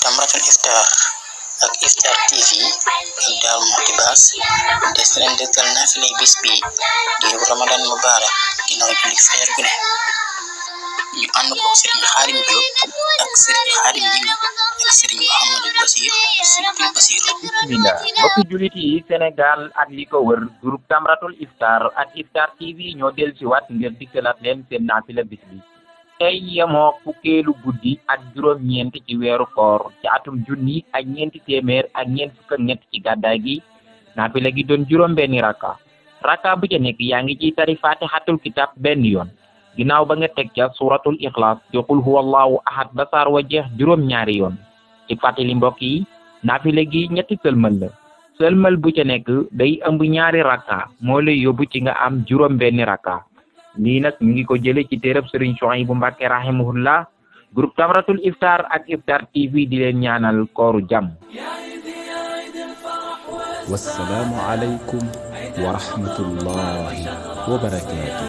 Jamratul Iftar ak Iftar TV ak Darou Mouhty Bass des na leen dëgtal naafilay bis bi di Ramadan Mubarak ginnaaw julli fajar gu ne ñu ànd ko Serigne Khadim Diop ak Serigne Khadim Jim ak Serigne Mouhamadou Basir Serigne Basir. Bismillah mbokki julit yi Sénégal ak li ko wër groupe Jamratul Iftar ak Iftar TV ñoo dellusiwaat ngir dikkalaat leen seen naafila bis bi. tey yemoo fukkeelu guddi ak juróom-ñeent ci weeru koor ci atum junni ak ñeenti téeméer ak ñeent fukk ak ñett ci gàddaay gi naafila gi doon juróom-benni rakka bu ca nekk yaa ngi ciy tari fatihatul kitab benn yoon ginnaaw ba nga teg ca suratul ixlaas di qul huwallahu ahad ba saar wa jeex juróom-ñaari yoon ci fàttali mbokk yi naafila gi ñetti sëlmal la sëlmal bu ca nekk day ëmb ñaari rakka moo lay yóbbu ci nga am juróom-benni rakka lii nag ñu ngi ko jële ci téereb Serigne Souhaïbou Mbacké rahimahullah groupe Jamratul Iftar ak Iftar TV di leen ñaanal kooru jàmm. Wassalaamu aleykum wa rahmatullahi wa barakaatuh.